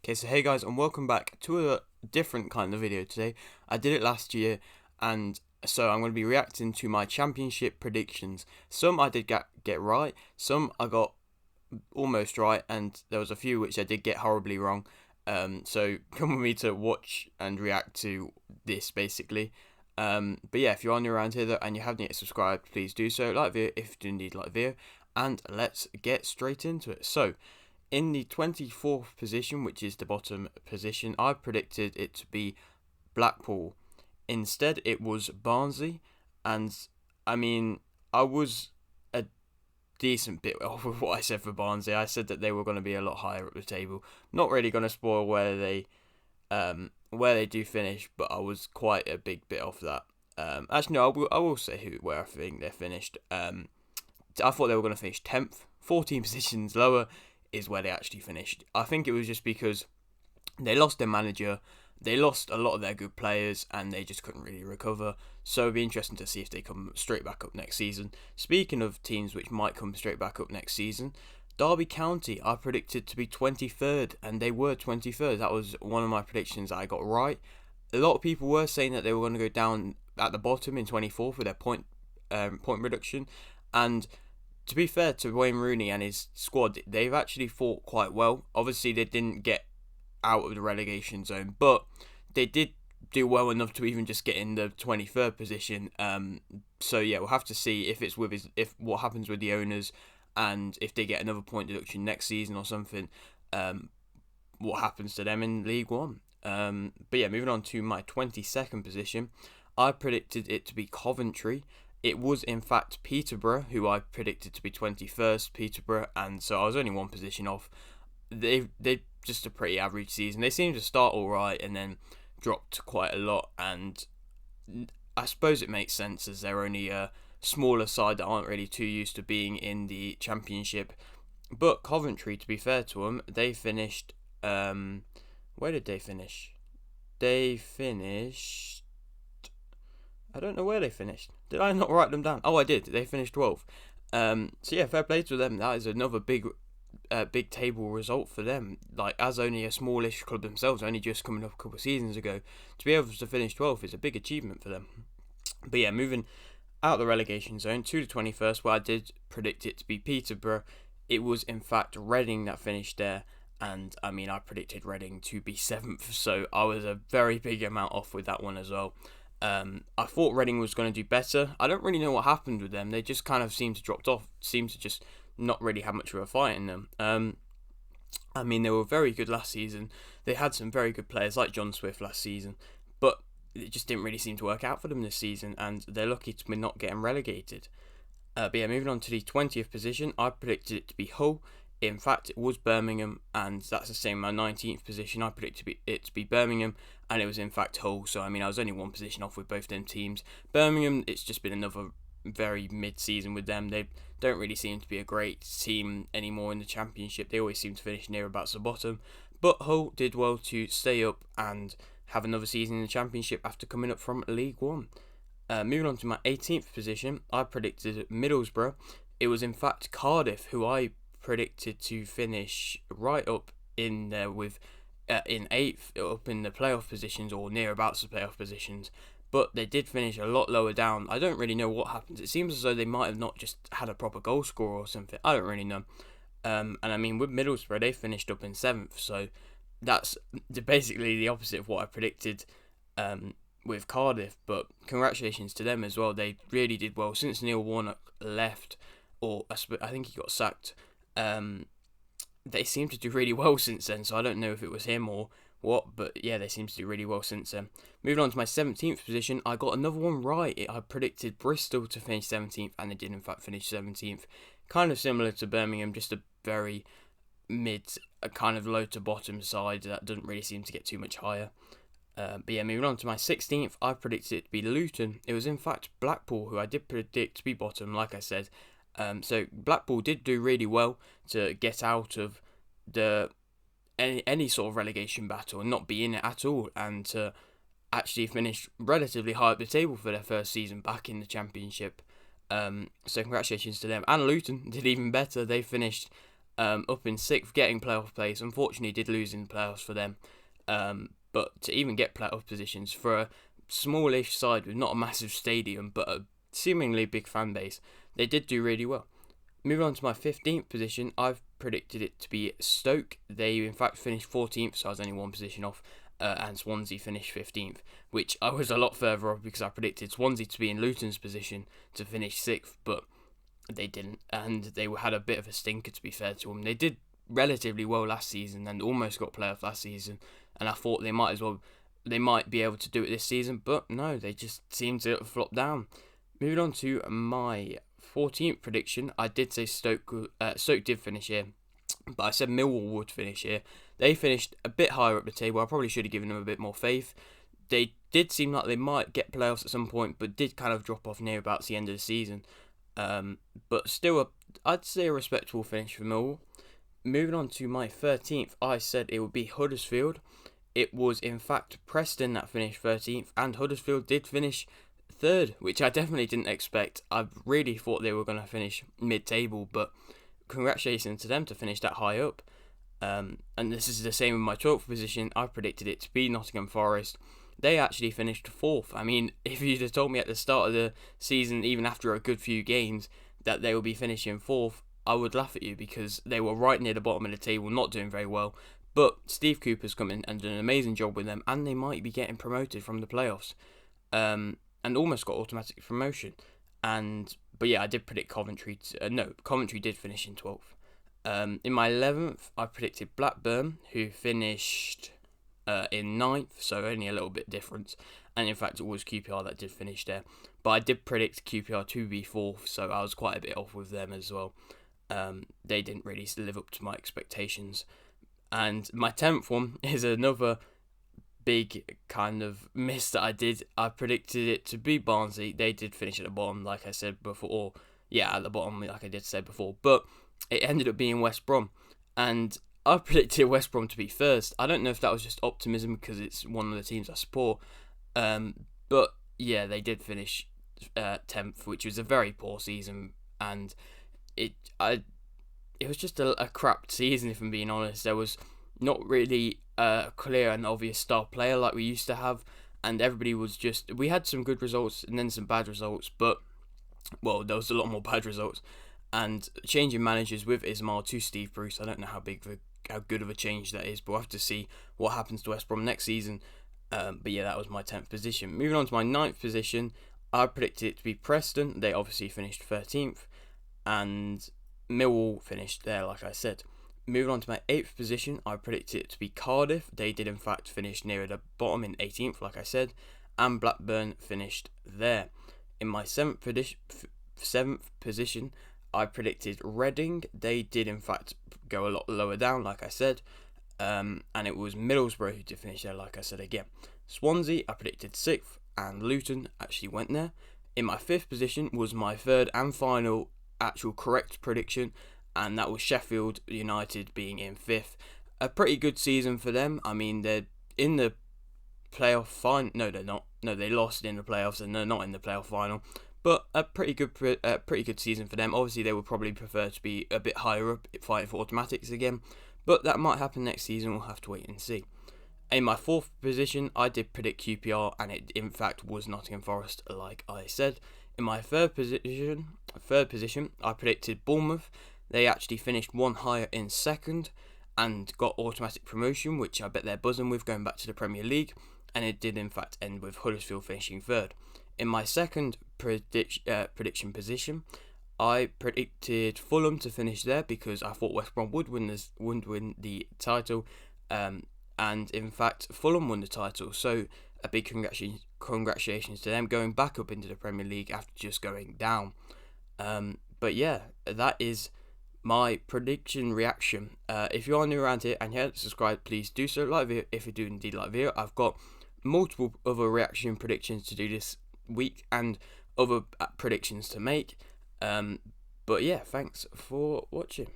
Okay, so hey guys, and welcome back to a different kind of video today. I did it last year, and so I'm going to be reacting to my championship predictions. Some I did get right, some I got almost right, and there was a few which I did get horribly wrong. So come with me to watch and react to this basically. But yeah, if you're new around here though, and you haven't yet subscribed, please do so. Like the video if you do indeed like the video, and let's get straight into it. So, in the 24th position, which is the bottom position, I predicted it to be Blackpool. Instead, it was Barnsley, and I mean, I was a decent bit off with what I said for Barnsley. I said that they were going to be a lot higher up the table. Not really going to spoil where they do finish, but I was quite a big bit off that. Actually, no, I will say where I think they're finished. I thought they were going to finish 10th, 14 positions lower is where they actually finished. I think it was just because they lost their manager, they lost a lot of their good players, and they just couldn't really recover. So it'd be interesting to see if they come straight back up next season. Speaking of teams which might come straight back up next season, Derby County I predicted to be 23rd, and they were 23rd. That was one of my predictions that I got right. A lot of people were saying that they were going to go down at the bottom in 24th with their point reduction, and to be fair to Wayne Rooney and his squad, they've actually fought quite well. Obviously, they didn't get out of the relegation zone, but they did do well enough to even just get in the 23rd position. So yeah, we'll have to see if what happens with the owners, and if they get another point deduction next season or something. What happens to them in League One? But yeah, moving on to my 22nd position, I predicted it to be Coventry. It was in fact Peterborough, who I predicted to be 21st, Peterborough, and so I was only one position off. They just a pretty average season. They seemed to start all right and then dropped quite a lot, and I suppose it makes sense as they're only a smaller side that aren't really too used to being in the Championship. But Coventry, to be fair to them, they finished. Where did they finish? They finished. I don't know where they finished. Did I not write them down? Oh, I did. They finished 12th. So yeah, fair play to them. That is another big table result for them. Like, as only a smallish club themselves, only just coming up a couple of seasons ago, to be able to finish 12th is a big achievement for them. But yeah, moving out of the relegation zone to the 21st, where I did predict it to be Peterborough. It was in fact Reading that finished there. And I mean, I predicted Reading to be 7th, so I was a very big amount off with that one as well. I thought Reading was going to do better. I don't really know what happened with them. They just kind of seemed to dropped off. Seemed to just not really have much of a fight in them. I mean, they were very good last season. They had some very good players like John Swift last season, but it just didn't really seem to work out for them this season, and they're lucky to be not getting relegated. But yeah, moving on to the 20th position, I predicted it to be Hull. In fact, it was Birmingham, and that's the same. My 19th position, I predicted it to be Birmingham, and it was in fact Hull. So I mean, I was only one position off with both them teams. Birmingham, it's just been another very mid-season with them. They don't really seem to be a great team anymore in the Championship. They always seem to finish near about the bottom. But Hull did well to stay up and have another season in the Championship after coming up from League One. Moving on to my 18th position, I predicted Middlesbrough. It was in fact Cardiff, who I predicted to finish right up in there with in 8th, up in the playoff positions or near about the playoff positions, but they did finish a lot lower down. I don't really know what happened. It seems as though they might have not just had a proper goal scorer or something. I don't really know. And I mean, with Middlesbrough, they finished up in 7th, so that's basically the opposite of what I predicted with Cardiff. But congratulations to them as well. They really did well since Neil Warnock left, or I think he got sacked. They seem to do really well since then, so I don't know if it was him or what, but yeah, they seem to do really well since then. Moving on to my 17th position, I got another one right. I predicted Bristol to finish 17th, and they did in fact finish 17th. Kind of similar to Birmingham, just a very a kind of low to bottom side that doesn't really seem to get too much higher. But yeah, moving on to my 16th, I predicted it to be Luton. It was in fact Blackpool, who I did predict to be bottom, like I said. So Blackpool did do really well to get out of any sort of relegation battle and not be in it at all, and to actually finish relatively high up the table for their first season back in the Championship. So congratulations to them. And Luton did even better. They finished up in 6th, getting playoff place. Unfortunately, did lose in the playoffs for them. But to even get playoff positions for a smallish side with not a massive stadium, but a seemingly big fan base, they did do really well. Moving on to my 15th position, I've predicted it to be Stoke. They in fact finished 14th, so I was only one position off, and Swansea finished 15th, which I was a lot further off because I predicted Swansea to be in Luton's position to finish 6th, but they didn't, and they had a bit of a stinker, to be fair to them. They did relatively well last season and almost got playoff last season, and I thought they might be able to do it this season, but no, they just seemed to flop down. Moving on to my 14th prediction, I did say Stoke did finish here, but I said Millwall would finish here. They finished a bit higher up the table. I probably should have given them a bit more faith. They did seem like they might get playoffs at some point, but did kind of drop off near about the end of the season. But still, I'd say a respectable finish for Millwall. Moving on to my 13th, I said it would be Huddersfield. It was in fact Preston that finished 13th, and Huddersfield did finish 3rd, which I definitely didn't expect. I really thought they were going to finish mid-table, but congratulations to them to finish that high up. And this is the same with my 12th position. I predicted it to be Nottingham Forest. They actually finished 4th. I mean, if you'd have told me at the start of the season, even after a good few games, that they would be finishing 4th, I would laugh at you because they were right near the bottom of the table, not doing very well. But Steve Cooper's come in and done an amazing job with them, and they might be getting promoted from the playoffs. And almost got automatic promotion. But yeah, I did predict Coventry. Coventry did finish in 12th. In my 11th, I predicted Blackburn, who finished in 9th, so only a little bit difference. And in fact, it was QPR that did finish there. But I did predict QPR to be 4th, so I was quite a bit off with them as well. They didn't really live up to my expectations. And my 10th one is another big kind of miss that I did. I predicted it to be Barnsley. They did finish at the bottom, like I said before. At the bottom, like I did say before. But it ended up being West Brom. And I predicted West Brom to be first. I don't know if that was just optimism because it's one of the teams I support. But yeah, they did finish 10th, which was a very poor season. And it was just a crap season, if I'm being honest. There was not really a clear and obvious star player like we used to have, and everybody was just... We had some good results and then some bad results, but, well, there was a lot more bad results. And changing managers with Ismail to Steve Bruce, I don't know how good of a change that is, but we'll have to see what happens to West Brom next season. But yeah, that was my 10th position. Moving on to my 9th position, I predicted it to be Preston. They obviously finished 13th, and Millwall finished there, like I said. Moving on to my 8th position, I predicted it to be Cardiff. They did in fact finish near the bottom in 18th, like I said, and Blackburn finished there. In my 7th position, I predicted Reading. They did in fact go a lot lower down, like I said, and it was Middlesbrough who did finish there, like I said again. Swansea, I predicted 6th, and Luton actually went there. In my 5th position was my 3rd and final actual correct prediction, and that was Sheffield United being in 5th. A pretty good season for them. I mean, they're in the playoff final. No, they're not. No, they lost in the playoffs, and they're not in the playoff final. But a pretty good season for them. Obviously, they would probably prefer to be a bit higher up, fighting for automatics again. But that might happen next season. We'll have to wait and see. In my 4th position, I did predict QPR, and it in fact was Nottingham Forest, like I said. In my 3rd position, I predicted Bournemouth. They actually finished one higher in 2nd and got automatic promotion, which I bet they're buzzing with going back to the Premier League. And it did in fact end with Huddersfield finishing 3rd. In my 2nd prediction position, I predicted Fulham to finish there because I thought West Brom would win the title. And in fact, Fulham won the title. So a big congratulations to them going back up into the Premier League after just going down. But yeah, that is my prediction reaction. If you are new around here and you haven't subscribed, please do so. Like the video if you do indeed like the video. I've got multiple other reaction predictions to do this week and other predictions to make. But yeah, thanks for watching.